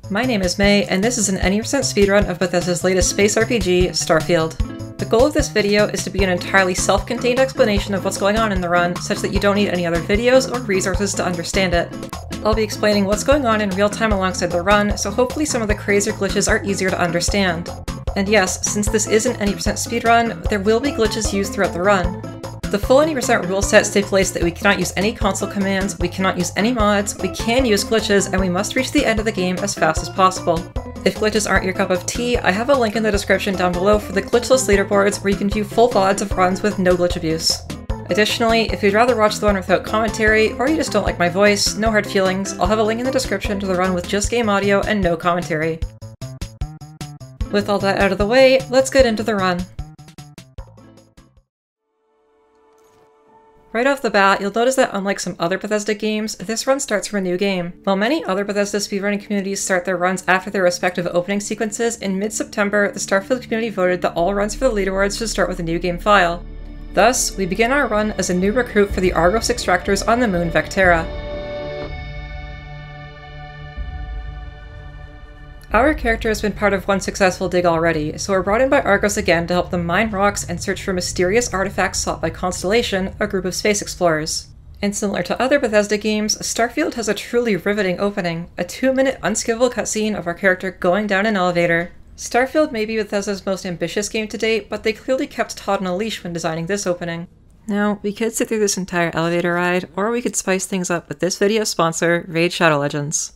My name is May, and this is an any % speedrun of Bethesda's latest space RPG, Starfield. The goal of this video is to be an entirely self-contained explanation of what's going on in the run, such that you don't need any other videos or resources to understand it. I'll be explaining what's going on in real time alongside the run, so hopefully some of the crazier glitches are easier to understand. And yes, since this is an any % speedrun, there will be glitches used throughout the run. The full any % rule set stipulates that we cannot use any console commands, we cannot use any mods, we can use glitches, and we must reach the end of the game as fast as possible. If glitches aren't your cup of tea, I have a link in the description down below for the glitchless leaderboards where you can view full VODs of runs with no glitch abuse. Additionally, if you'd rather watch the one without commentary, or you just don't like my voice, no hard feelings, I'll have a link in the description to the run with just game audio and no commentary. With all that out of the way, let's get into the run. Right off the bat, you'll notice that unlike some other Bethesda games, this run starts from a new game. While many other Bethesda speedrunning communities start their runs after their respective opening sequences, in mid-September, the Starfield community voted that all runs for the leaderboards should start with a new game file. Thus, we begin our run as a new recruit for the Argos extractors on the moon Vectera. Our character has been part of one successful dig already, so we're brought in by Argos again to help them mine rocks and search for mysterious artifacts sought by Constellation, a group of space explorers. And similar to other Bethesda games, Starfield has a truly riveting opening, a 2-minute unskippable cutscene of our character going down an elevator. Starfield may be Bethesda's most ambitious game to date, but they clearly kept Todd on a leash when designing this opening. Now, we could sit through this entire elevator ride, or we could spice things up with this video's sponsor, Raid Shadow Legends.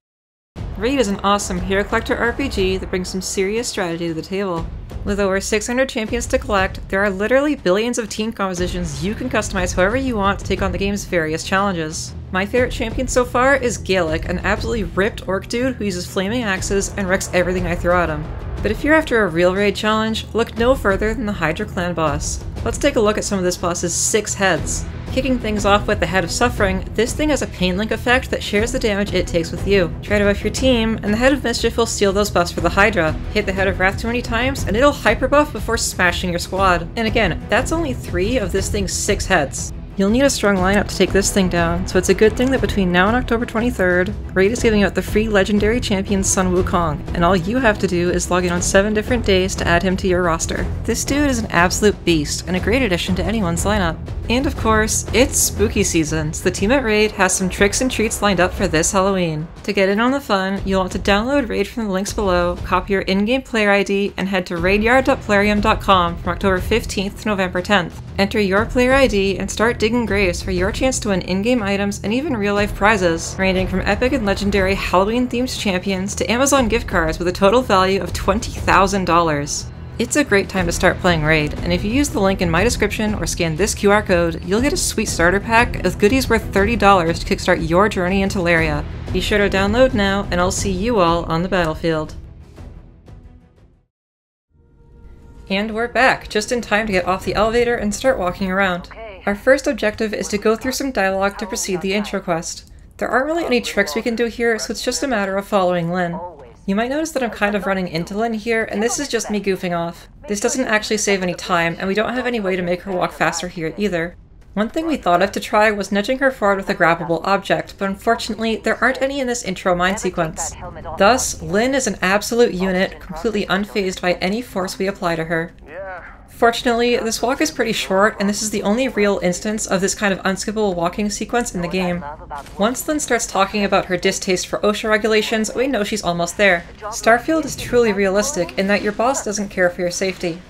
Raid is an awesome hero collector RPG that brings some serious strategy to the table. With over 600 champions to collect, there are literally billions of team compositions you can customize however you want to take on the game's various challenges. My favorite champion so far is Gaelic, an absolutely ripped orc dude who uses flaming axes and wrecks everything I throw at him. But if you're after a real raid challenge, look no further than the Hydra clan boss. Let's take a look at some of this boss's 6 heads. Kicking things off with the Head of Suffering, this thing has a pain link effect that shares the damage it takes with you. Try to buff your team, and the Head of Mischief will steal those buffs for the Hydra. Hit the Head of Wrath too many times, and it'll hyper buff before smashing your squad. And again, that's only 3 of this thing's 6 heads. You'll need a strong lineup to take this thing down, so it's a good thing that between now and October 23rd, Raid is giving out the free legendary champion Sun Wukong, and all you have to do is log in on 7 different days to add him to your roster. This dude is an absolute beast, and a great addition to anyone's lineup. And of course, it's spooky season, so the team at Raid has some tricks and treats lined up for this Halloween. To get in on the fun, you'll want to download Raid from the links below, copy your in-game player ID, and head to raidyard.plarium.com from October 15th to November 10th. Enter your player ID and start digging graves for your chance to win in-game items and even real-life prizes, ranging from epic and legendary Halloween-themed champions to Amazon gift cards with a total value of $20,000. It's a great time to start playing Raid, and if you use the link in my description or scan this QR code, you'll get a sweet starter pack with goodies worth $30 to kickstart your journey into Laria. Be sure to download now, and I'll see you all on the battlefield. And we're back, just in time to get off the elevator and start walking around. Our first objective is to go through some dialogue to proceed the intro quest. There aren't really any tricks we can do here, so it's just a matter of following Lynn. You might notice that I'm kind of running into Lynn here, and this is just me goofing off. This doesn't actually save any time, and we don't have any way to make her walk faster here either. One thing we thought of to try was nudging her forward with a grabbable object, but unfortunately there aren't any in this intro mine sequence. Thus, Lynn is an absolute unit, completely unfazed by any force we apply to her. Fortunately, this walk is pretty short, and this is the only real instance of this kind of unskippable walking sequence in the game. Once Lynn starts talking about her distaste for OSHA regulations, we know she's almost there. Starfield is truly realistic in that your boss doesn't care for your safety.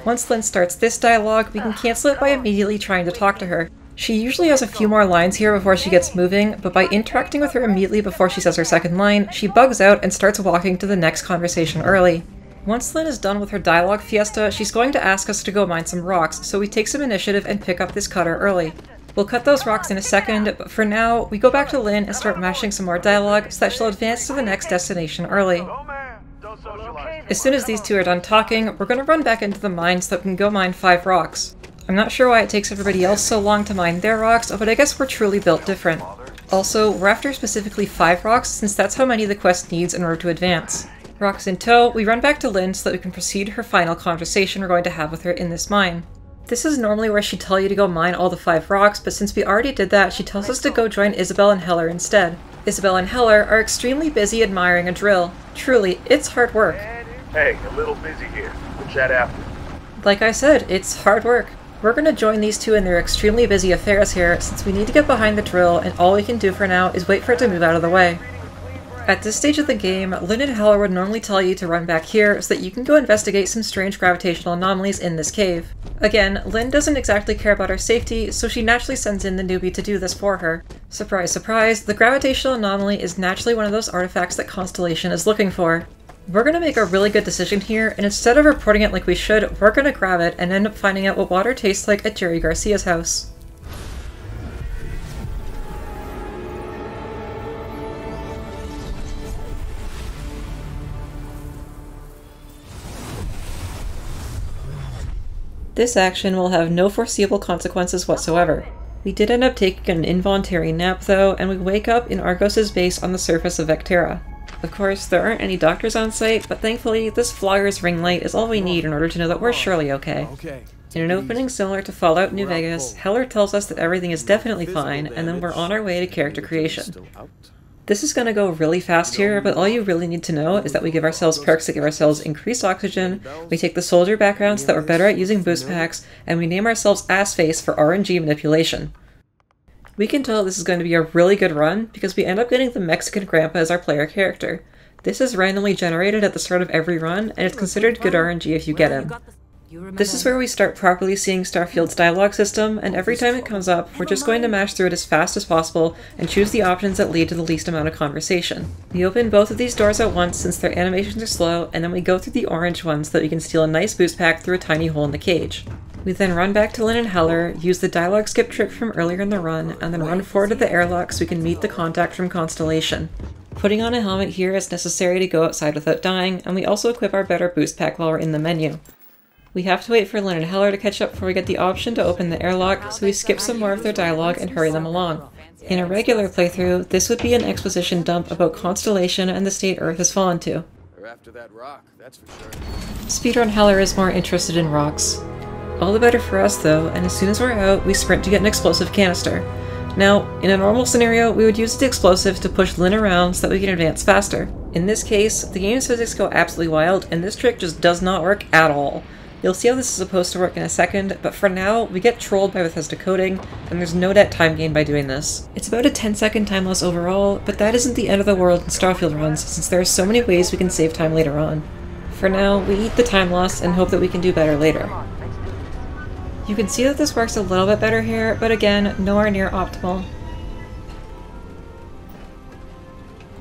Once Lynn starts this dialogue, we can cancel it by immediately trying to talk to her. She usually has a few more lines here before she gets moving, but by interacting with her immediately before she says her second line, she bugs out and starts walking to the next conversation early. Once Lynn is done with her dialogue fiesta, she's going to ask us to go mine some rocks, so we take some initiative and pick up this cutter early. We'll cut those rocks in a second, but for now, we go back to Lynn and start mashing some more dialogue so that she'll advance to the next destination early. As soon as these two are done talking, we're going to run back into the mine so that we can go mine 5 rocks. I'm not sure why it takes everybody else so long to mine their rocks, but I guess we're truly built different. Also, we're after specifically 5 rocks since that's how many the quest needs in order to advance. Rocks in tow, we run back to Lynn so that we can proceed her final conversation we're going to have with her in this mine. This is normally where she'd tell you to go mine all the 5 rocks, but since we already did that, she tells us to go join Isabel and Heller instead. Isabel and Heller are extremely busy admiring a drill. Truly, it's hard work. Hey, a little busy here. We'll chat after. Like I said, it's hard work. We're going to join these two in their extremely busy affairs here, since we need to get behind the drill, and all we can do for now is wait for it to move out of the way. At this stage of the game, Lynn and Heller would normally tell you to run back here so that you can go investigate some strange gravitational anomalies in this cave. Again, Lynn doesn't exactly care about our safety, so she naturally sends in the newbie to do this for her. Surprise, surprise, the gravitational anomaly is naturally one of those artifacts that Constellation is looking for. We're going to make a really good decision here, and instead of reporting it like we should, we're going to grab it and end up finding out what water tastes like at Jerry Garcia's house. This action will have no foreseeable consequences whatsoever. We did end up taking an involuntary nap though, and we wake up in Argos's base on the surface of Vectera. Of course, there aren't any doctors on site, but thankfully this Flyer's ring light is all we need in order to know that we're surely okay. In an opening similar to Fallout New Vegas, Heller tells us that everything is definitely fine, and then we're on our way to character creation. This is going to go really fast here, but all you really need to know is that we give ourselves perks that give ourselves increased oxygen, we take the soldier backgrounds that we're better at using boost packs, and we name ourselves Assface for RNG manipulation. We can tell this is going to be a really good run because we end up getting the Mexican Grandpa as our player character. This is randomly generated at the start of every run, and it's considered good RNG if you get him. This is where we start properly seeing Starfield's dialogue system, and every time it comes up, we're just going to mash through it as fast as possible and choose the options that lead to the least amount of conversation. We open both of these doors at once since their animations are slow, and then we go through the orange ones so that we can steal a nice boost pack through a tiny hole in the cage. We then run back to Lynn and Heller, use the dialogue skip trick from earlier in the run, and then run forward to the airlock so we can meet the contact from Constellation. Putting on a helmet here is necessary to go outside without dying, and we also equip our better boost pack while we're in the menu. We have to wait for Lynn and Heller to catch up before we get the option to open the airlock, so we skip some more of their dialogue and hurry them along. In a regular playthrough, this would be an exposition dump about Constellation and the state Earth has fallen to. Speedrun Heller is more interested in rocks. All the better for us though, and as soon as we're out, we sprint to get an explosive canister. Now, in a normal scenario, we would use the explosives to push Lynn around so that we can advance faster. In this case, the game's physics go absolutely wild, and this trick just does not work at all. You'll see how this is supposed to work in a second, but for now, we get trolled by Bethesda coding, and there's no net time gain by doing this. It's about a 10-second time loss overall, but that isn't the end of the world in Starfield runs, since there are so many ways we can save time later on. For now, we eat the time loss and hope that we can do better later. You can see that this works a little bit better here, but again, nowhere near optimal.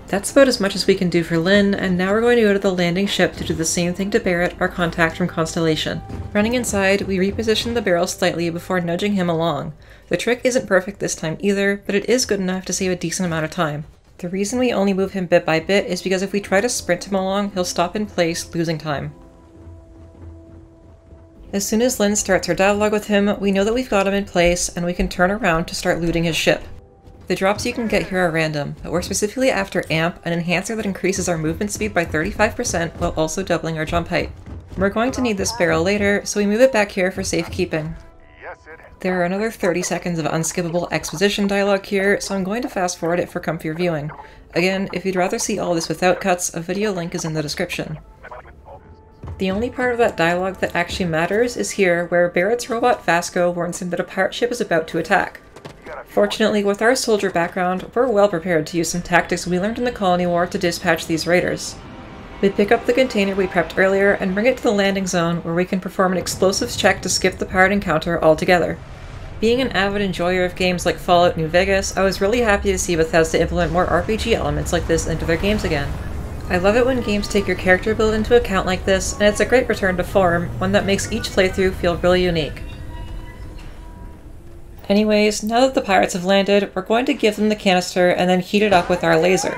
That's about as much as we can do for Lynn, and now we're going to go to the landing ship to do the same thing to Barrett, our contact from Constellation. Running inside, we reposition the barrel slightly before nudging him along. The trick isn't perfect this time either, but it is good enough to save a decent amount of time. The reason we only move him bit by bit is because if we try to sprint him along, he'll stop in place, losing time. As soon as Lynn starts her dialogue with him, we know that we've got him in place, and we can turn around to start looting his ship. The drops you can get here are random, but we're specifically after AMP, an enhancer that increases our movement speed by 35% while also doubling our jump height. We're going to need this barrel later, so we move it back here for safekeeping. There are another 30 seconds of unskippable exposition dialogue here, so I'm going to fast forward it for comfier viewing. Again, if you'd rather see all this without cuts, a video link is in the description. The only part of that dialogue that actually matters is here, where Barrett's robot Vasco warns him that a pirate ship is about to attack. Fortunately, with our soldier background, we're well prepared to use some tactics we learned in the Colony War to dispatch these raiders. We pick up the container we prepped earlier and bring it to the landing zone where we can perform an explosives check to skip the pirate encounter altogether. Being an avid enjoyer of games like Fallout New Vegas, I was really happy to see Bethesda implement more RPG elements like this into their games again. I love it when games take your character build into account like this, and it's a great return to form, one that makes each playthrough feel really unique. Anyways, now that the pirates have landed, we're going to give them the canister and then heat it up with our laser.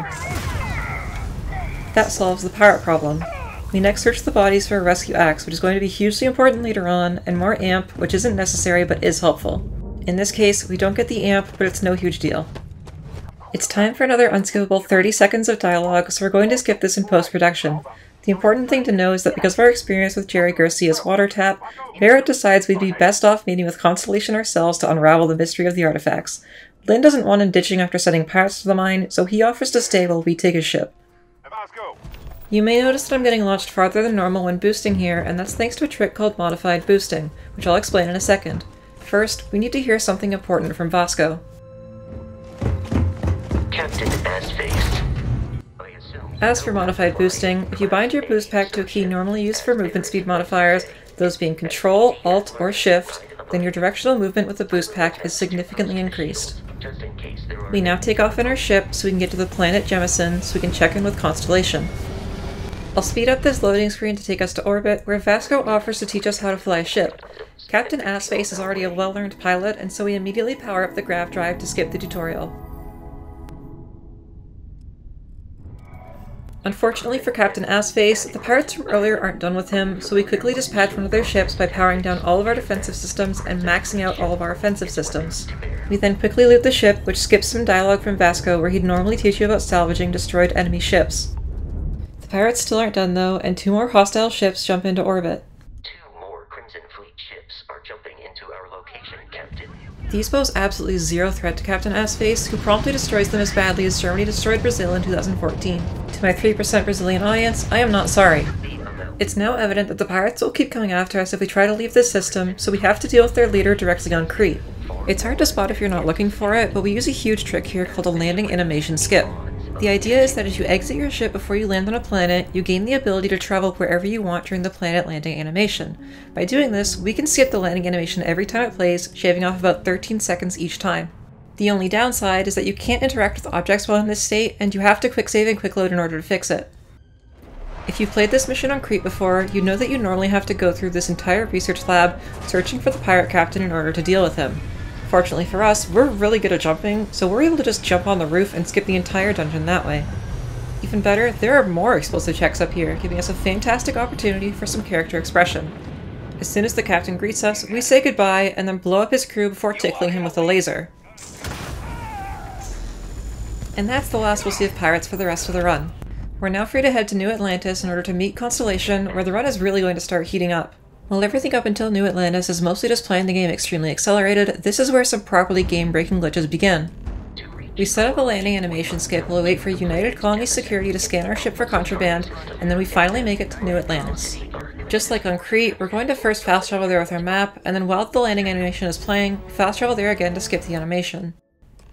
That solves the pirate problem. We next search the bodies for a rescue axe, which is going to be hugely important later on, and more amp, which isn't necessary but is helpful. In this case, we don't get the amp, but it's no huge deal. It's time for another unskippable 30 seconds of dialogue, so we're going to skip this in post-production. The important thing to know is that because of our experience with Jerry Garcia's water tap, Barrett decides we'd be best off meeting with Constellation ourselves to unravel the mystery of the artifacts. Lynn doesn't want him ditching after sending pirates to the mine, so he offers to stay while we take his ship. You may notice that I'm getting launched farther than normal when boosting here, and that's thanks to a trick called modified boosting, which I'll explain in a second. First, we need to hear something important from Vasco. Captain Ass-Face. As for modified boosting, if you bind your boost pack to a key normally used for movement speed modifiers, those being Control, Alt, or Shift, then your directional movement with the boost pack is significantly increased. We now take off in our ship so we can get to the planet Jemison so we can check in with Constellation. I'll speed up this loading screen to take us to orbit, where Vasco offers to teach us how to fly a ship. Captain Assface is already a well-learned pilot, and so we immediately power up the grav drive to skip the tutorial. Unfortunately for Captain Assface, the pirates from earlier aren't done with him, so we quickly dispatch one of their ships by powering down all of our defensive systems and maxing out all of our offensive systems. We then quickly loot the ship, which skips some dialogue from Vasco where he'd normally teach you about salvaging destroyed enemy ships. The pirates still aren't done though, and 2 more hostile ships jump into orbit. 2 more Crimson Fleet ships are jumping into our location, Captain. These pose absolutely zero threat to Captain Assface, who promptly destroys them as badly as Germany destroyed Brazil in 2014. To my 3% Brazilian audience, I am not sorry. It's now evident that the pirates will keep coming after us if we try to leave this system, so we have to deal with their leader directly on Crete. It's hard to spot if you're not looking for it, but we use a huge trick here called a landing animation skip. The idea is that as you exit your ship before you land on a planet, you gain the ability to travel wherever you want during the planet landing animation. By doing this, we can skip the landing animation every time it plays, shaving off about 13 seconds each time. The only downside is that you can't interact with objects while in this state, and you have to quick save and quick load in order to fix it. If you've played this mission on Crete before, you know that you normally have to go through this entire research lab searching for the pirate captain in order to deal with him. Fortunately for us, we're really good at jumping, so we're able to just jump on the roof and skip the entire dungeon that way. Even better, there are more explosive checks up here, giving us a fantastic opportunity for some character expression. As soon as the captain greets us, we say goodbye and then blow up his crew before tickling him with a laser. And that's the last we'll see of pirates for the rest of the run. We're now free to head to New Atlantis in order to meet Constellation, where the run is really going to start heating up. While everything up until New Atlantis is mostly just playing the game extremely accelerated, this is where some properly game-breaking glitches begin. We set up a landing animation skip while we wait for United Colonies security to scan our ship for contraband, and then we finally make it to New Atlantis. Just like on Crete, we're going to first fast travel there with our map, and then while the landing animation is playing, fast travel there again to skip the animation.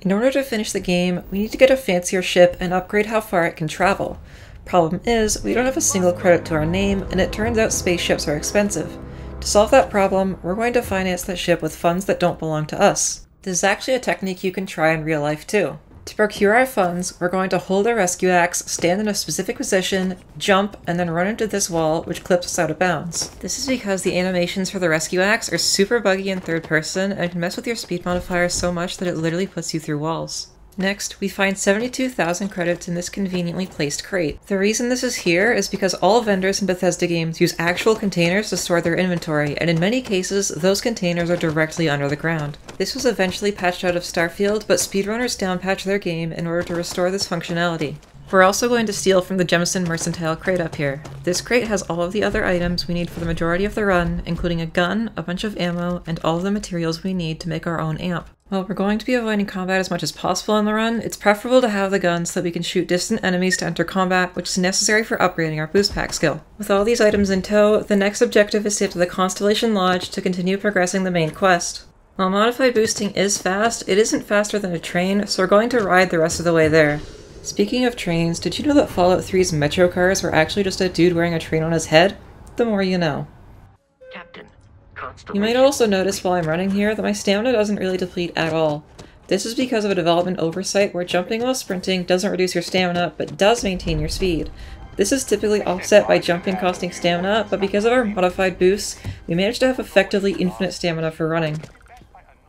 In order to finish the game, we need to get a fancier ship and upgrade how far it can travel. Problem is, we don't have a single credit to our name, and it turns out spaceships are expensive. To solve that problem, we're going to finance that ship with funds that don't belong to us. This is actually a technique you can try in real life too. To procure our funds, we're going to hold our rescue axe, stand in a specific position, jump, and then run into this wall, which clips us out of bounds. This is because the animations for the rescue axe are super buggy in third person and can mess with your speed modifier so much that it literally puts you through walls. Next, we find 72,000 credits in this conveniently placed crate. The reason this is here is because all vendors in Bethesda games use actual containers to store their inventory, and in many cases, those containers are directly under the ground. This was eventually patched out of Starfield, but speedrunners downpatch their game in order to restore this functionality. We're also going to steal from the Jemison Mercantile crate up here. This crate has all of the other items we need for the majority of the run, including a gun, a bunch of ammo, and all of the materials we need to make our own amp. While we're going to be avoiding combat as much as possible on the run, it's preferable to have the gun so that we can shoot distant enemies to enter combat, which is necessary for upgrading our boost pack skill. With all these items in tow, the next objective is to get to the Constellation Lodge to continue progressing the main quest. While modified boosting is fast, it isn't faster than a train, so we're going to ride the rest of the way there. Speaking of trains, did you know that Fallout 3's metro cars were actually just a dude wearing a train on his head? The more you know. Captain. You might also notice while I'm running here that my stamina doesn't really deplete at all. This is because of a development oversight where jumping while sprinting doesn't reduce your stamina, but does maintain your speed. This is typically offset by jumping costing stamina, but because of our modified boosts, we manage to have effectively infinite stamina for running.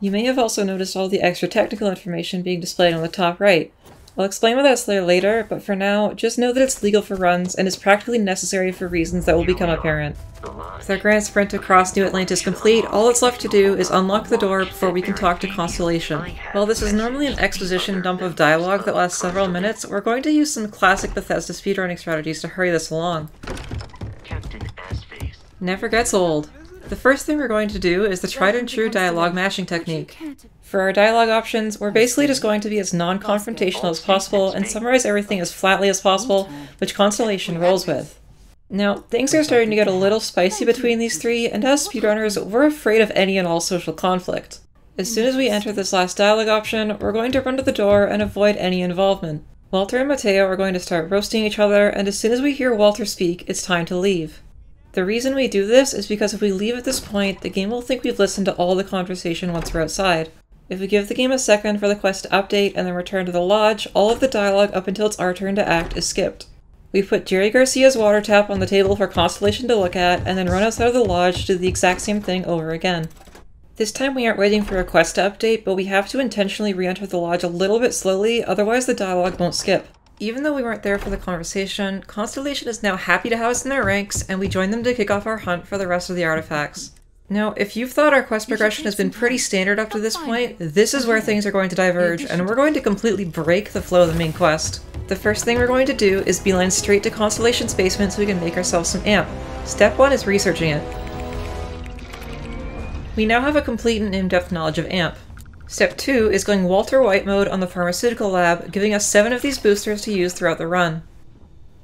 You may have also noticed all the extra technical information being displayed on the top right. I'll explain what that's there later, but for now, just know that it's legal for runs and is practically necessary for reasons that will become apparent. With our grand sprint across New Atlantis complete, all that's left to do is unlock the door before we can talk to Constellation. While this is normally an exposition dump of dialogue that lasts several minutes, we're going to use some classic Bethesda speedrunning strategies to hurry this along. Never gets old. The first thing we're going to do is the tried and true dialogue mashing technique. For our dialogue options, we're basically just going to be as non-confrontational as possible and summarize everything as flatly as possible, which Constellation rolls with. Now, things are starting to get a little spicy between these three, and as speedrunners, we're afraid of any and all social conflict. As soon as we enter this last dialogue option, we're going to run to the door and avoid any involvement. Walter and Mateo are going to start roasting each other, and as soon as we hear Walter speak, it's time to leave. The reason we do this is because if we leave at this point, the game will think we've listened to all the conversation once we're outside. If we give the game a second for the quest to update and then return to the lodge, all of the dialogue up until it's our turn to act is skipped. We put Jerry Garcia's water tap on the table for Constellation to look at, and then run outside of the lodge to do the exact same thing over again. This time we aren't waiting for a quest to update, but we have to intentionally re-enter the lodge a little bit slowly, otherwise the dialogue won't skip. Even though we weren't there for the conversation, Constellation is now happy to have us in their ranks, and we join them to kick off our hunt for the rest of the artifacts. Now, if you've thought our quest progression has been pretty standard up to this point, this is where things are going to diverge, and we're going to completely break the flow of the main quest. The first thing we're going to do is beeline straight to Constellation's basement so we can make ourselves some amp. Step 1 is researching it. We now have a complete and in-depth knowledge of amp. Step 2 is going Walter White mode on the pharmaceutical lab, giving us 7 of these boosters to use throughout the run.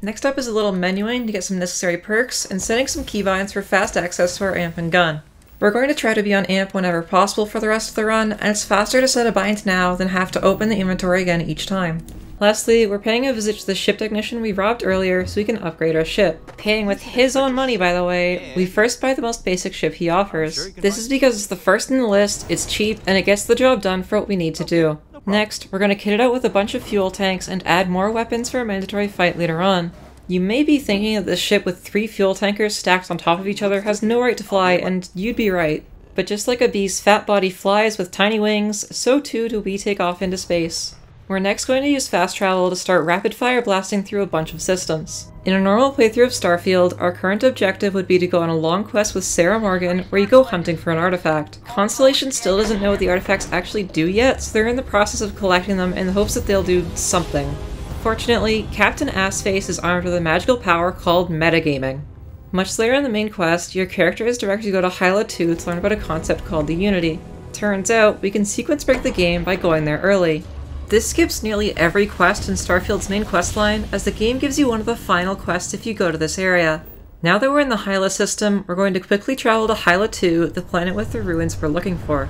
Next up is a little menuing to get some necessary perks, and setting some keybinds for fast access to our amp and gun. We're going to try to be on amp whenever possible for the rest of the run, and it's faster to set a bind now than have to open the inventory again each time. Lastly, we're paying a visit to the ship technician we robbed earlier so we can upgrade our ship. Paying with his own money, by the way, we first buy the most basic ship he offers. This is because it's the first in the list, it's cheap, and it gets the job done for what we need to do. Next, we're going to kit it out with a bunch of fuel tanks and add more weapons for a mandatory fight later on. You may be thinking that this ship with 3 fuel tankers stacked on top of each other has no right to fly, and you'd be right. But just like a bee's fat body flies with tiny wings, so too do we take off into space. We're next going to use fast travel to start rapid fire blasting through a bunch of systems. In a normal playthrough of Starfield, our current objective would be to go on a long quest with Sarah Morgan where you go hunting for an artifact. Constellation still doesn't know what the artifacts actually do yet, so they're in the process of collecting them in the hopes that they'll do something. Fortunately, Captain Assface is armed with a magical power called metagaming. Much later in the main quest, your character is directed to go to Hyla 2 to learn about a concept called the Unity. Turns out, we can sequence break the game by going there early. This skips nearly every quest in Starfield's main questline, as the game gives you one of the final quests if you go to this area. Now that we're in the Hyla system, we're going to quickly travel to Hyla 2, the planet with the ruins we're looking for.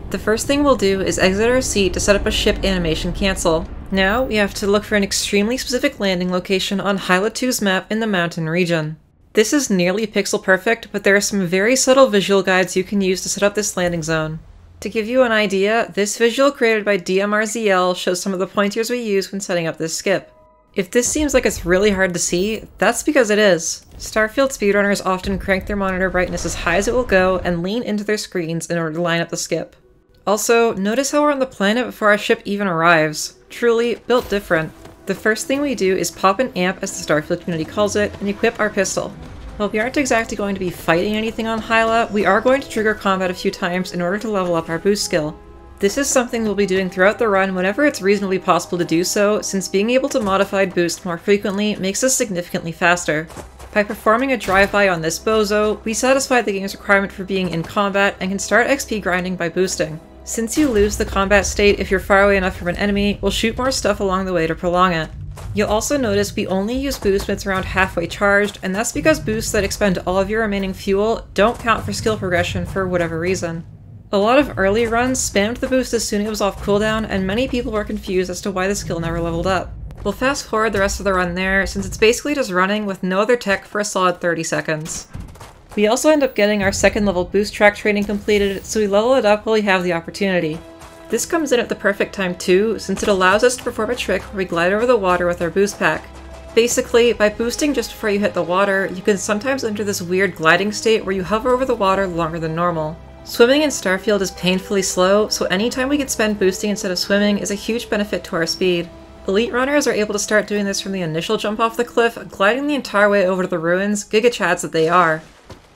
The first thing we'll do is exit our seat to set up a ship animation cancel. Now, we have to look for an extremely specific landing location on Hyla 2's map in the mountain region. This is nearly pixel perfect, but there are some very subtle visual guides you can use to set up this landing zone. To give you an idea, this visual created by DMRZL shows some of the pointers we use when setting up this skip. If this seems like it's really hard to see, that's because it is. Starfield speedrunners often crank their monitor brightness as high as it will go and lean into their screens in order to line up the skip. Also, notice how we're on the planet before our ship even arrives. Truly, built different. The first thing we do is pop an amp, as the Starfield community calls it, and equip our pistol. While we aren't exactly going to be fighting anything on Hyla, we are going to trigger combat a few times in order to level up our boost skill. This is something we'll be doing throughout the run whenever it's reasonably possible to do so, since being able to modify boost more frequently makes us significantly faster. By performing a drive-by on this bozo, we satisfy the game's requirement for being in combat and can start XP grinding by boosting. Since you lose the combat state if you're far away enough from an enemy, we'll shoot more stuff along the way to prolong it. You'll also notice we only use boost when it's around halfway charged, and that's because boosts that expend all of your remaining fuel don't count for skill progression for whatever reason. A lot of early runs spammed the boost as soon as it was off cooldown, and many people were confused as to why the skill never leveled up. We'll fast forward the rest of the run there, since it's basically just running with no other tech for a solid 30 seconds. We also end up getting our second level boost track training completed, so we level it up while we have the opportunity. This comes in at the perfect time too, since it allows us to perform a trick where we glide over the water with our boost pack. Basically, by boosting just before you hit the water, you can sometimes enter this weird gliding state where you hover over the water longer than normal. Swimming in Starfield is painfully slow, so anytime we can spend boosting instead of swimming is a huge benefit to our speed. Elite runners are able to start doing this from the initial jump off the cliff, gliding the entire way over to the ruins, giga-chads that they are.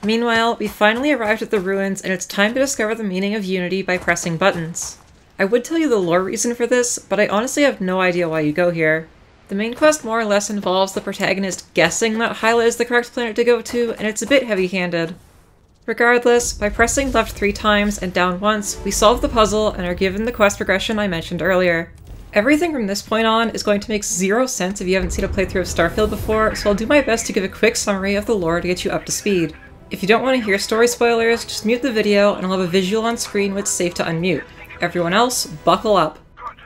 Meanwhile, we finally arrived at the ruins, and it's time to discover the meaning of Unity by pressing buttons. I would tell you the lore reason for this, but I honestly have no idea why you go here. The main quest more or less involves the protagonist guessing that Hyla is the correct planet to go to, and it's a bit heavy-handed. Regardless, by pressing left 3 times and down once, we solve the puzzle and are given the quest progression I mentioned earlier. Everything from this point on is going to make 0 sense if you haven't seen a playthrough of Starfield before, so I'll do my best to give a quick summary of the lore to get you up to speed. If you don't want to hear story spoilers, just mute the video and I'll have a visual on screen which is safe to unmute. Everyone else, buckle up.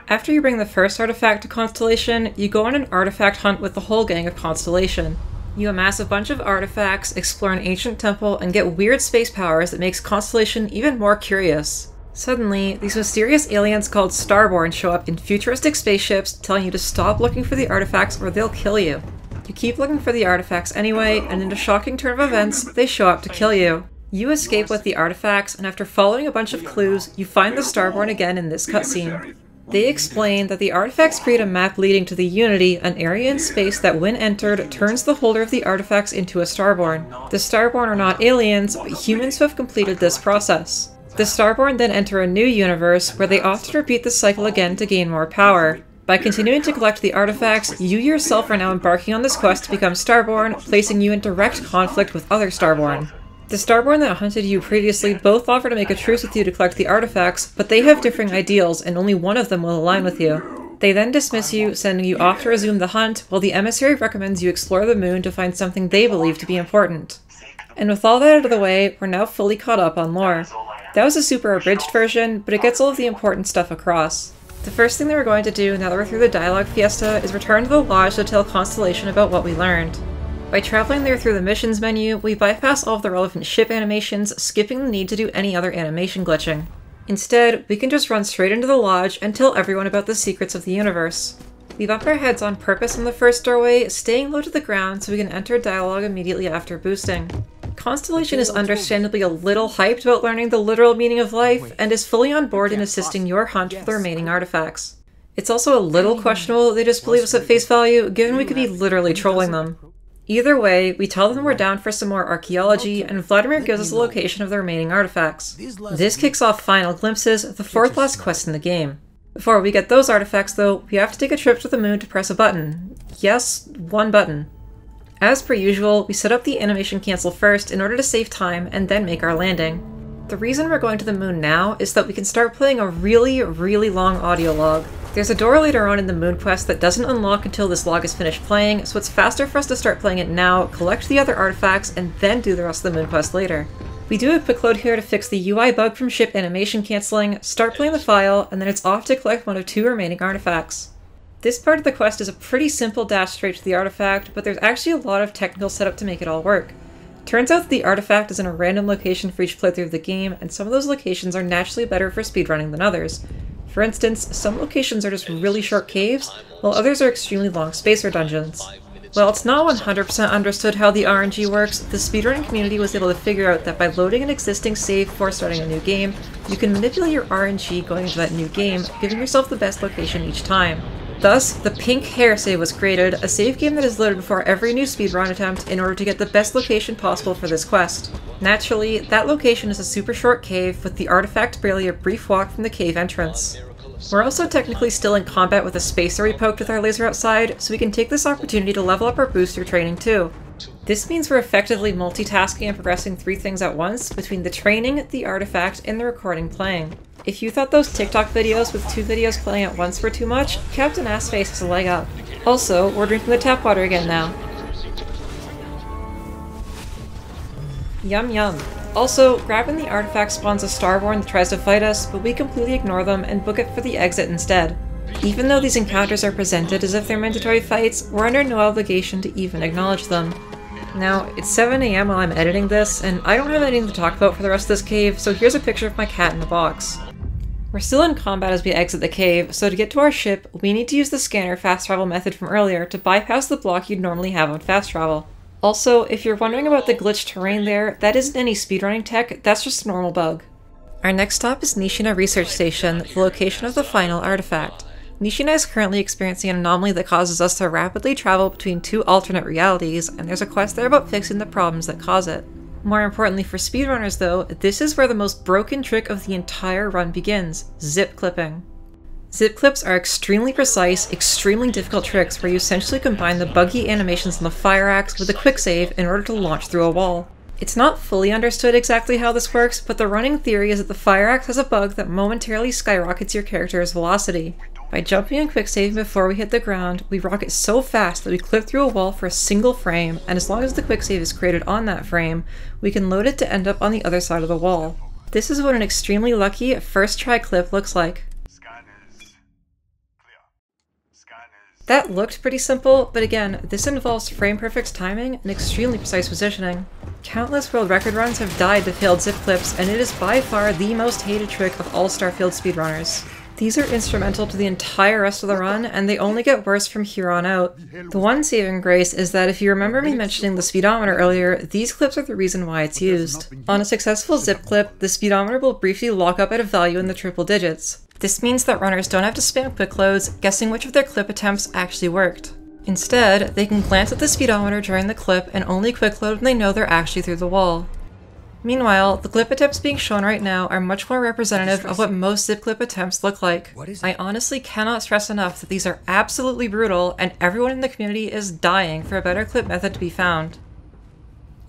After you bring the first artifact to Constellation, you go on an artifact hunt with the whole gang of Constellation. You amass a bunch of artifacts, explore an ancient temple, and get weird space powers that makes Constellation even more curious. Suddenly, these mysterious aliens called Starborn show up in futuristic spaceships, telling you to stop looking for the artifacts or they'll kill you. You keep looking for the artifacts anyway, and in a shocking turn of events, they show up to kill you. You escape with the artifacts, and after following a bunch of clues, you find the Starborn again in this cutscene. They explain that the artifacts create a map leading to the Unity, an area in space that when entered, turns the holder of the artifacts into a Starborn. The Starborn are not aliens, but humans who have completed this process. The Starborn then enter a new universe, where they often repeat the cycle again to gain more power. By continuing to collect the artifacts, you yourself are now embarking on this quest to become Starborn, placing you in direct conflict with other Starborn. The Starborn that hunted you previously both offer to make a truce with you to collect the artifacts, but they have differing ideals and only one of them will align with you. They then dismiss you, sending you off to resume the hunt, while the emissary recommends you explore the moon to find something they believe to be important. And with all that out of the way, we're now fully caught up on lore. That was a super abridged version, but it gets all of the important stuff across. The first thing that we're going to do now that we're through the dialogue fiesta is return to the lodge to tell Constellation about what we learned. By traveling there through the missions menu, we bypass all of the relevant ship animations, skipping the need to do any other animation glitching. Instead, we can just run straight into the lodge and tell everyone about the secrets of the universe. We bump our heads on purpose in the first doorway, staying low to the ground so we can enter dialogue immediately after boosting. Constellation is understandably a little hyped about learning the literal meaning of life, and is fully on board in assisting your hunt for the remaining artifacts. It's also a little questionable they just believe us at face value, given we could be literally trolling them. Either way, we tell them we're down for some more archaeology, and Vladimir gives us a location of the remaining artifacts. This kicks off Final Glimpses, the 4th last quest in the game. Before we get those artifacts though, we have to take a trip to the moon to press a button. Yes, one button. As per usual, we set up the animation cancel first in order to save time and then make our landing. The reason we're going to the moon now is that we can start playing a really long audio log. There's a door later on in the moon quest that doesn't unlock until this log is finished playing, so it's faster for us to start playing it now, collect the other artifacts, and then do the rest of the moon quest later. We do a quick load here to fix the UI bug from ship animation cancelling, start playing the file, and then it's off to collect one of 2 remaining artifacts. This part of the quest is a pretty simple dash straight to the artifact, but there's actually a lot of technical setup to make it all work. Turns out that the artifact is in a random location for each playthrough of the game, and some of those locations are naturally better for speedrunning than others. For instance, some locations are just really short caves, while others are extremely long spacer dungeons. While it's not 100% understood how the RNG works, the speedrunning community was able to figure out that by loading an existing save before starting a new game, you can manipulate your RNG going into that new game, giving yourself the best location each time. Thus, the pink hair save was created, a save game that is loaded before every new speedrun attempt in order to get the best location possible for this quest. Naturally, that location is a super short cave, with the artifact barely a brief walk from the cave entrance. We're also technically still in combat with a spacer we poked with our laser outside, so we can take this opportunity to level up our booster training too. This means we're effectively multitasking and progressing 3 things at once between the training, the artifact, and the recording playing. If you thought those TikTok videos with 2 videos playing at once were too much, Captain Assface has a leg up. Also, we're drinking the tap water again now. Yum yum. Also, grabbing the artifact spawns a Starborn that tries to fight us, but we completely ignore them and book it for the exit instead. Even though these encounters are presented as if they're mandatory fights, we're under no obligation to even acknowledge them. Now, it's 7 AM while I'm editing this, and I don't have anything to talk about for the rest of this cave, so here's a picture of my cat in the box. We're still in combat as we exit the cave, so to get to our ship, we need to use the scanner fast travel method from earlier to bypass the block you'd normally have on fast travel. Also, if you're wondering about the glitched terrain there, that isn't any speedrunning tech, that's just a normal bug. Our next stop is Nishina Research Station, the location of the final artifact. Nishina is currently experiencing an anomaly that causes us to rapidly travel between 2 alternate realities, and there's a quest there about fixing the problems that cause it. More importantly for speedrunners though, this is where the most broken trick of the entire run begins: zip clipping. Zip clips are extremely precise, extremely difficult tricks where you essentially combine the buggy animations on the fire axe with a quick save in order to launch through a wall. It's not fully understood exactly how this works, but the running theory is that the fire axe has a bug that momentarily skyrockets your character's velocity. By jumping and quicksaving before we hit the ground, we rocket so fast that we clip through a wall for a single frame, and as long as the quicksave is created on that frame, we can load it to end up on the other side of the wall. This is what an extremely lucky first try clip looks like. That looked pretty simple, but again, this involves frame-perfect timing and extremely precise positioning. Countless world record runs have died to failed zip clips, and it is by far the most hated trick of all Starfield speedrunners. These are instrumental to the entire rest of the run, and they only get worse from here on out. The one saving grace is that if you remember me mentioning the speedometer earlier, these clips are the reason why it's used. On a successful zip clip, the speedometer will briefly lock up at a value in the triple digits. This means that runners don't have to spam quick loads, guessing which of their clip attempts actually worked. Instead, they can glance at the speedometer during the clip and only quick load when they know they're actually through the wall. Meanwhile, the clip attempts being shown right now are much more representative of what most zip clip attempts look like. I honestly cannot stress enough that these are absolutely brutal, and everyone in the community is dying for a better clip method to be found.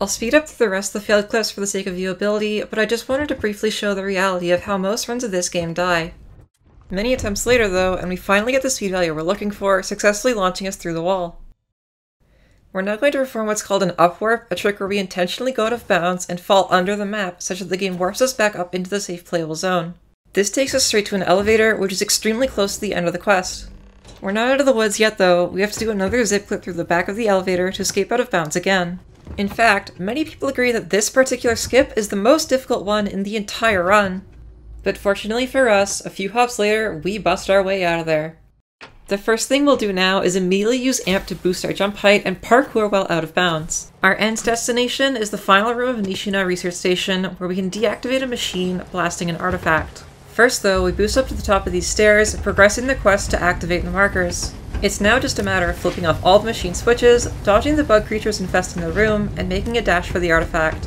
I'll speed up through the rest of the failed clips for the sake of viewability, but I just wanted to briefly show the reality of how most runs of this game die. Many attempts later though, and we finally get the speed value we're looking for, successfully launching us through the wall. We're now going to perform what's called an upwarp, a trick where we intentionally go out of bounds and fall under the map such that the game warps us back up into the safe playable zone. This takes us straight to an elevator, which is extremely close to the end of the quest. We're not out of the woods yet though, we have to do another zip clip through the back of the elevator to escape out of bounds again. In fact, many people agree that this particular skip is the most difficult one in the entire run. But fortunately for us, a few hops later, we bust our way out of there. The first thing we'll do now is immediately use AMP to boost our jump height and parkour while out of bounds. Our end destination is the final room of Nishina Research Station, where we can deactivate a machine, blasting an artifact. First though, we boost up to the top of these stairs, progressing the quest to activate the markers. It's now just a matter of flipping off all the machine switches, dodging the bug creatures infesting the room, and making a dash for the artifact.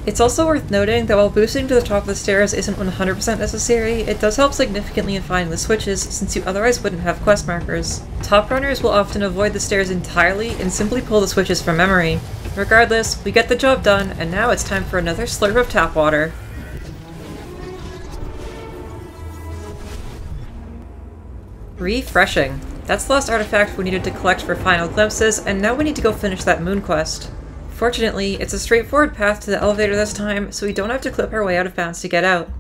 It's also worth noting that while boosting to the top of the stairs isn't 100% necessary, it does help significantly in finding the switches, since you otherwise wouldn't have quest markers. Top runners will often avoid the stairs entirely and simply pull the switches from memory. Regardless, we get the job done, and now it's time for another slurp of tap water. Refreshing. That's the last artifact we needed to collect for final glimpses, and now we need to go finish that moon quest. Fortunately, it's a straightforward path to the elevator this time, so we don't have to clip our way out of bounds to get out.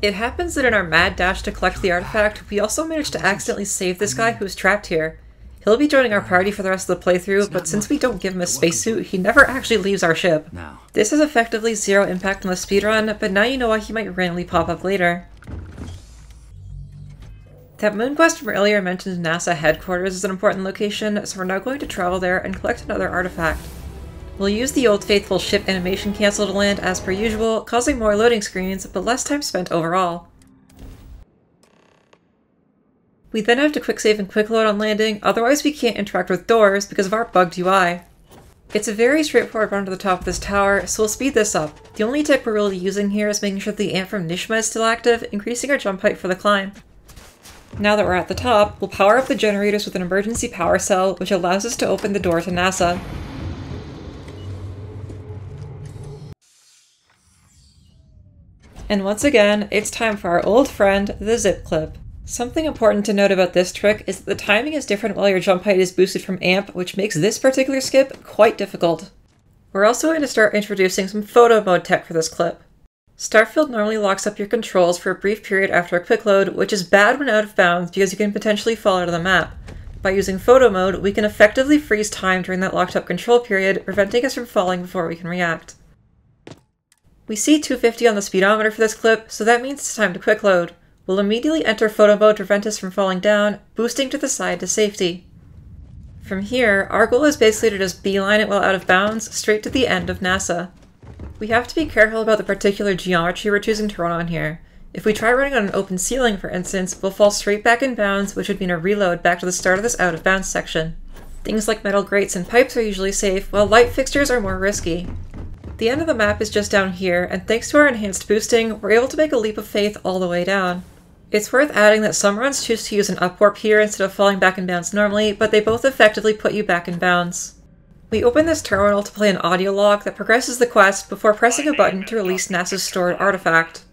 It happens that in our mad dash to collect the artifact, we also managed to accidentally save this guy who's trapped here. He'll be joining our party for the rest of the playthrough, but since we don't give him a spacesuit, he never actually leaves our ship. This has effectively zero impact on the speedrun, but now you know why he might randomly pop up later. That moon quest from earlier mentioned NASA headquarters is an important location, so we're now going to travel there and collect another artifact. We'll use the old faithful ship animation cancel to land as per usual, causing more loading screens, but less time spent overall. We then have to quick save and quick load on landing, otherwise we can't interact with doors because of our bugged UI. It's a very straightforward run to the top of this tower, so we'll speed this up. The only tip we're really using here is making sure the amp from Nishima is still active, increasing our jump height for the climb. Now that we're at the top, we'll power up the generators with an emergency power cell, which allows us to open the door to NASA. And once again, it's time for our old friend, the zip clip. Something important to note about this trick is that the timing is different while your jump height is boosted from AMP, which makes this particular skip quite difficult. We're also going to start introducing some photo mode tech for this clip. Starfield normally locks up your controls for a brief period after a quick load, which is bad when out of bounds because you can potentially fall out of the map. By using photo mode, we can effectively freeze time during that locked up control period, preventing us from falling before we can react. We see 250 on the speedometer for this clip, so that means it's time to quick load. We'll immediately enter photo mode to prevent us from falling down, boosting to the side to safety. From here, our goal is basically to just beeline it while out of bounds, straight to the end of NASA. We have to be careful about the particular geometry we're choosing to run on here. If we try running on an open ceiling, for instance, we'll fall straight back in bounds, which would mean a reload back to the start of this out of bounds section. Things like metal grates and pipes are usually safe, while light fixtures are more risky. The end of the map is just down here, and thanks to our enhanced boosting, we're able to make a leap of faith all the way down. It's worth adding that some runs choose to use an upwarp here instead of falling back in bounds normally, but they both effectively put you back in bounds. We open this terminal to play an audio log that progresses the quest before pressing a button to release NASA's stored artifact.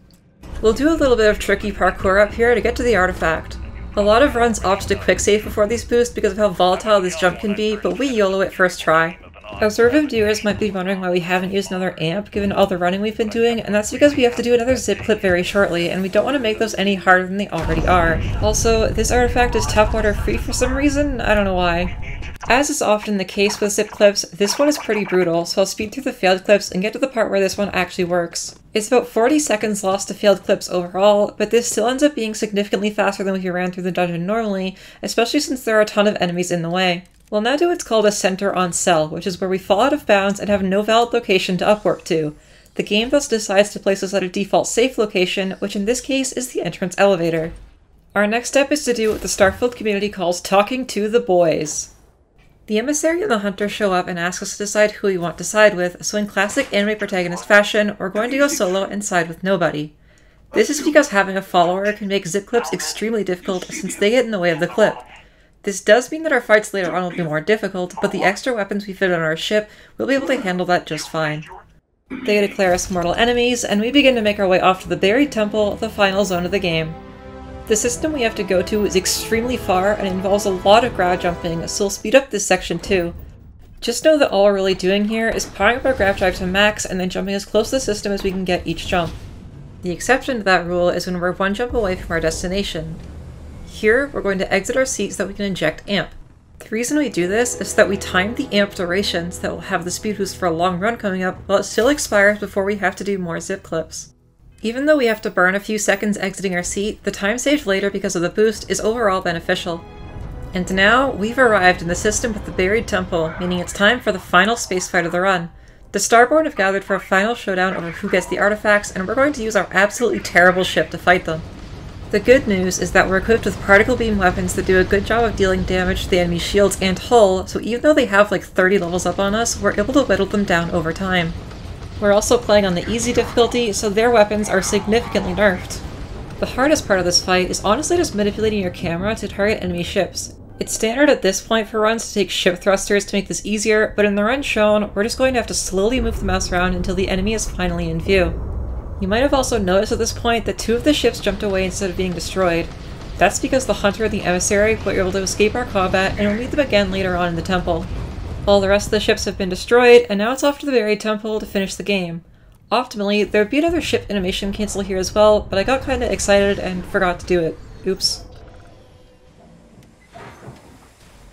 We'll do a little bit of tricky parkour up here to get to the artifact. A lot of runs opt to quick save before these boosts because of how volatile this jump can be, but we YOLO it first try. Observant viewers might be wondering why we haven't used another amp given all the running we've been doing, and that's because we have to do another zip clip very shortly, and we don't want to make those any harder than they already are. Also, this artifact is tap water free for some reason, I don't know why. As is often the case with zip clips, this one is pretty brutal, so I'll speed through the failed clips and get to the part where this one actually works. It's about 40 seconds lost to failed clips overall, but this still ends up being significantly faster than if you ran through the dungeon normally, especially since there are a ton of enemies in the way. We'll now do what's called a center on cell, which is where we fall out of bounds and have no valid location to upwarp to. The game thus decides to place us at a default safe location, which in this case is the entrance elevator. Our next step is to do what the Starfield community calls talking to the boys. The emissary and the hunter show up and ask us to decide who we want to side with, so in classic anime protagonist fashion, we're going to go solo and side with nobody. This is because having a follower can make zip clips extremely difficult since they get in the way of the clip. This does mean that our fights later on will be more difficult, but the extra weapons we fit on our ship will be able to handle that just fine. They declare us mortal enemies, and we begin to make our way off to the buried temple, the final zone of the game. The system we have to go to is extremely far and involves a lot of grav jumping, so we'll speed up this section too. Just know that all we're really doing here is powering up our grav drive to max and then jumping as close to the system as we can get each jump. The exception to that rule is when we're one jump away from our destination. Here, we're going to exit our seat so that we can inject amp. The reason we do this is that we time the amp durations that will have the speed boost for a long run coming up while it still expires before we have to do more zip clips. Even though we have to burn a few seconds exiting our seat, the time saved later because of the boost is overall beneficial. And now, we've arrived in the system with the buried temple, meaning it's time for the final space fight of the run. The Starborn have gathered for a final showdown over who gets the artifacts, and we're going to use our absolutely terrible ship to fight them. The good news is that we're equipped with particle beam weapons that do a good job of dealing damage to the enemy's shields and hull, so even though they have like 30 levels up on us, we're able to whittle them down over time. We're also playing on the easy difficulty, so their weapons are significantly nerfed. The hardest part of this fight is honestly just manipulating your camera to target enemy ships. It's standard at this point for runs to take ship thrusters to make this easier, but in the run shown, we're just going to have to slowly move the mouse around until the enemy is finally in view. You might have also noticed at this point that 2 of the ships jumped away instead of being destroyed. That's because the hunter and the emissary were able to escape our combat, and we'll meet them again later on in the temple. All the rest of the ships have been destroyed, and now it's off to the buried temple to finish the game. Optimally, there would be another ship animation cancel here as well, but I got kinda excited and forgot to do it. Oops.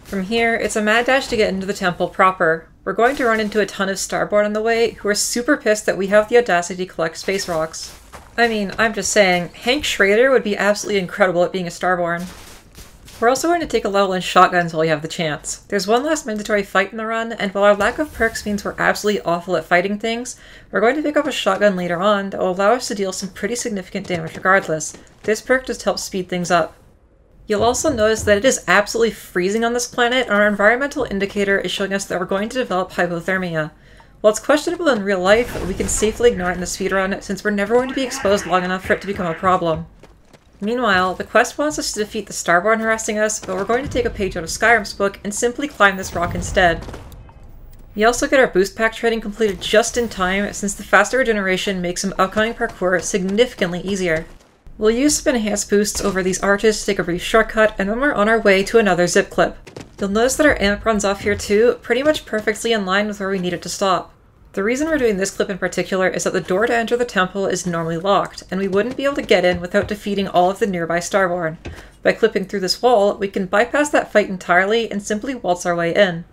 From here, it's a mad dash to get into the temple proper. We're going to run into a ton of Starborn on the way, who are super pissed that we have the audacity to collect space rocks. I mean, I'm just saying, Hank Schrader would be absolutely incredible at being a Starborn. We're also going to take a level in shotguns while we have the chance. There's one last mandatory fight in the run, and while our lack of perks means we're absolutely awful at fighting things, we're going to pick up a shotgun later on that will allow us to deal some pretty significant damage regardless. This perk just helps speed things up. You'll also notice that it is absolutely freezing on this planet, and our environmental indicator is showing us that we're going to develop hypothermia. While it's questionable in real life, we can safely ignore it in the speedrun since we're never going to be exposed long enough for it to become a problem. Meanwhile, the quest wants us to defeat the Starborn harassing us, but we're going to take a page out of Skyrim's book and simply climb this rock instead. We also get our boost pack training completed just in time since the faster regeneration makes some upcoming parkour significantly easier. We'll use some enhanced boosts over these arches to take a brief shortcut, and then we're on our way to another zip clip. You'll notice that our amp runs off here too, pretty much perfectly in line with where we need it to stop. The reason we're doing this clip in particular is that the door to enter the temple is normally locked, and we wouldn't be able to get in without defeating all of the nearby Starborn. By clipping through this wall, we can bypass that fight entirely and simply waltz our way in.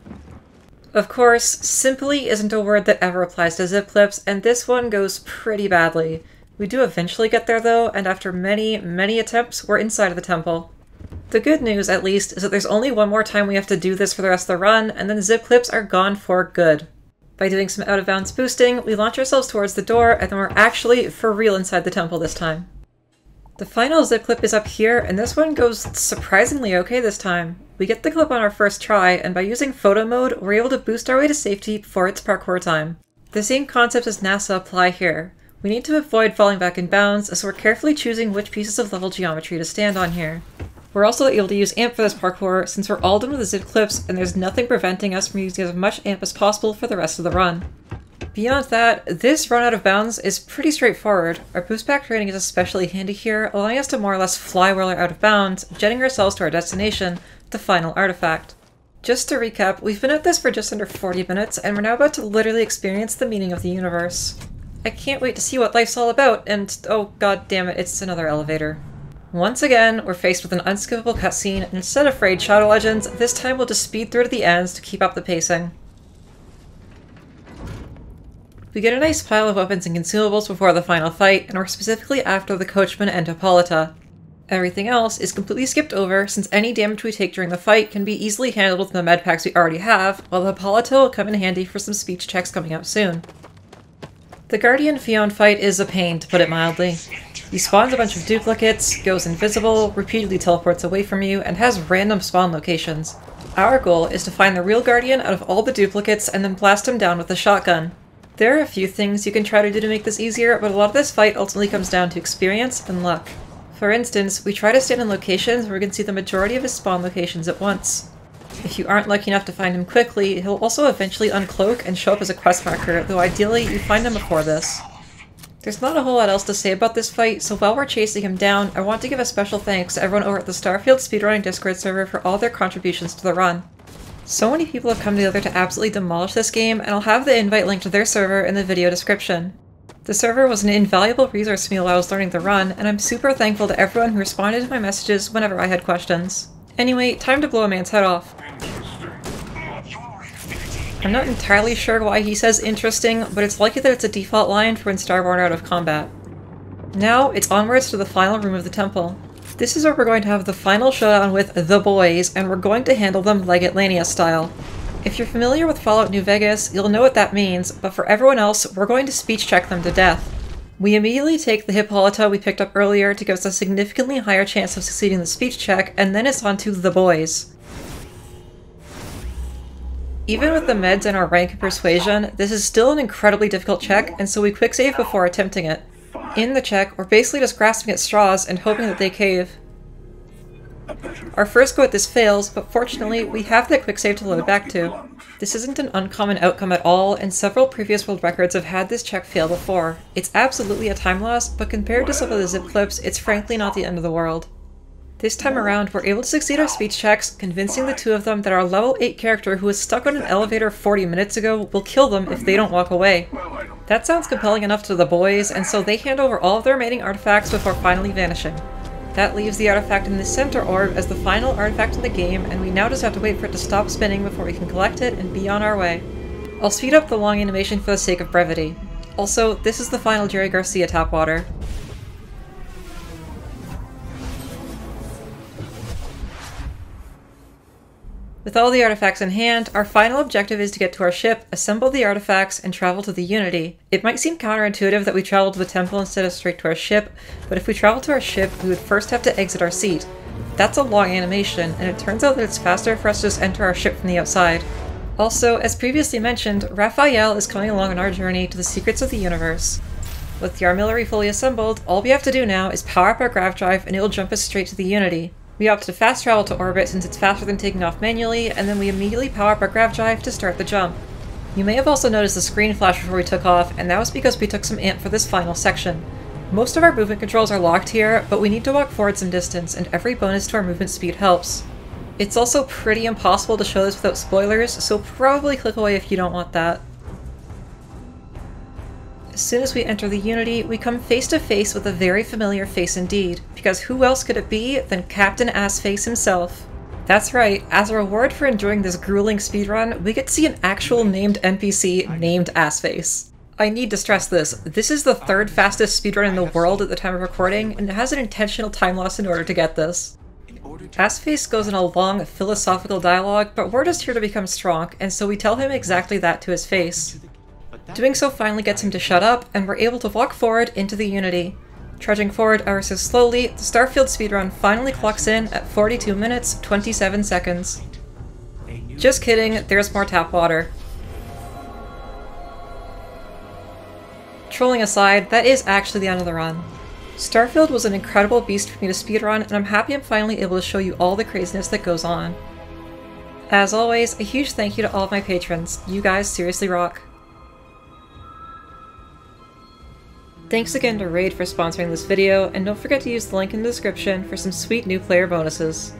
Of course, simply isn't a word that ever applies to zip clips, and this one goes pretty badly. We do eventually get there though, and after many, many attempts, we're inside of the temple. The good news, at least, is that there's only one more time we have to do this for the rest of the run, and then zip clips are gone for good. By doing some out-of-bounds boosting, we launch ourselves towards the door, and then we're actually for real inside the temple this time. The final zip clip is up here, and this one goes surprisingly okay this time. We get the clip on our first try, and by using photo mode, we're able to boost our way to safety before it's parkour time. The same concepts as NASA apply here. We need to avoid falling back in bounds, so we're carefully choosing which pieces of level geometry to stand on here. We're also able to use AMP for this parkour since we're all done with the zip clips and there's nothing preventing us from using as much AMP as possible for the rest of the run. Beyond that, this run out of bounds is pretty straightforward. Our boost pack training is especially handy here, allowing us to more or less fly while we're out of bounds, jetting ourselves to our destination, the final artifact. Just to recap, we've been at this for just under 40 minutes, and we're now about to literally experience the meaning of the universe. I can't wait to see what life's all about, and oh god damn it, it's another elevator. Once again, we're faced with an unskippable cutscene, and instead of Raid Shadow Legends, this time we'll just speed through to the ends to keep up the pacing. We get a nice pile of weapons and consumables before the final fight, and we're specifically after the Coachman and Hippolyta. Everything else is completely skipped over, since any damage we take during the fight can be easily handled with the med packs we already have, while the Hippolyta will come in handy for some speech checks coming up soon. The Guardian Fion fight is a pain, to put it mildly. He spawns a bunch of duplicates, goes invisible, repeatedly teleports away from you, and has random spawn locations. Our goal is to find the real Guardian out of all the duplicates and then blast him down with a shotgun. There are a few things you can try to do to make this easier, but a lot of this fight ultimately comes down to experience and luck. For instance, we try to stand in locations where we can see the majority of his spawn locations at once. If you aren't lucky enough to find him quickly, he'll also eventually uncloak and show up as a quest marker, though ideally you find him before this. There's not a whole lot else to say about this fight, so while we're chasing him down, I want to give a special thanks to everyone over at the Starfield Speedrunning Discord server for all their contributions to the run. So many people have come together to absolutely demolish this game, and I'll have the invite link to their server in the video description. The server was an invaluable resource to me while I was learning the run, and I'm super thankful to everyone who responded to my messages whenever I had questions. Anyway, time to blow a man's head off. I'm not entirely sure why he says interesting, but it's likely that it's a default line for when Starborn are out of combat. Now, it's onwards to the final room of the temple. This is where we're going to have the final showdown with the boys, and we're going to handle them Legatlania style. If you're familiar with Fallout New Vegas, you'll know what that means, but for everyone else, we're going to speech check them to death. We immediately take the Hippolyta we picked up earlier to give us a significantly higher chance of succeeding the speech check, and then it's on to the boys. Even with the meds and our rank and persuasion, this is still an incredibly difficult check, and so we quick save before attempting it. In the check, we're basically just grasping at straws and hoping that they cave. Our first go at this fails, but fortunately, we have that quick save to load back to. This isn't an uncommon outcome at all, and several previous world records have had this check fail before. It's absolutely a time loss, but compared to some of the zip clips, it's frankly not the end of the world. This time around, we're able to succeed our speech checks, convincing the two of them that our level 8 character who was stuck on an elevator 40 minutes ago will kill them if they don't walk away. That sounds compelling enough to the boys, and so they hand over all of their remaining artifacts before finally vanishing. That leaves the artifact in the center orb as the final artifact in the game, and we now just have to wait for it to stop spinning before we can collect it and be on our way. I'll speed up the long animation for the sake of brevity. Also, this is the final Jerry Garcia tap water. With all the artifacts in hand, our final objective is to get to our ship, assemble the artifacts, and travel to the Unity. It might seem counterintuitive that we travel to the temple instead of straight to our ship, but if we travel to our ship, we would first have to exit our seat. That's a long animation, and it turns out that it's faster for us to just enter our ship from the outside. Also, as previously mentioned, Raphael is coming along on our journey to the secrets of the universe. With the artillery fully assembled, all we have to do now is power up our grav drive and it'll jump us straight to the Unity. We opt to fast travel to orbit since it's faster than taking off manually, and then we immediately power up our grav drive to start the jump. You may have also noticed the screen flash before we took off, and that was because we took some AMP for this final section. Most of our movement controls are locked here, but we need to walk forward some distance, and every bonus to our movement speed helps. It's also pretty impossible to show this without spoilers, so probably click away if you don't want that. As soon as we enter the Unity, we come face to face with a very familiar face indeed, because who else could it be than Captain Assface himself? That's right, as a reward for enjoying this grueling speedrun, we get to see an actual named NPC named Assface. I need to stress this is the third fastest speedrun in the world at the time of recording, and it has an intentional time loss in order to get this. Assface goes in a long philosophical dialogue, but we're just here to become strong, and so we tell him exactly that to his face. Doing so finally gets him to shut up, and we're able to walk forward into the Unity. Trudging forward ever so slowly, the Starfield speedrun finally clocks in at 42 minutes, 27 seconds. Just kidding, there's more tap water. Trolling aside, that is actually the end of the run. Starfield was an incredible beast for me to speedrun, and I'm happy I'm finally able to show you all the craziness that goes on. As always, a huge thank you to all of my patrons. You guys seriously rock. Thanks again to Raid for sponsoring this video, and don't forget to use the link in the description for some sweet new player bonuses.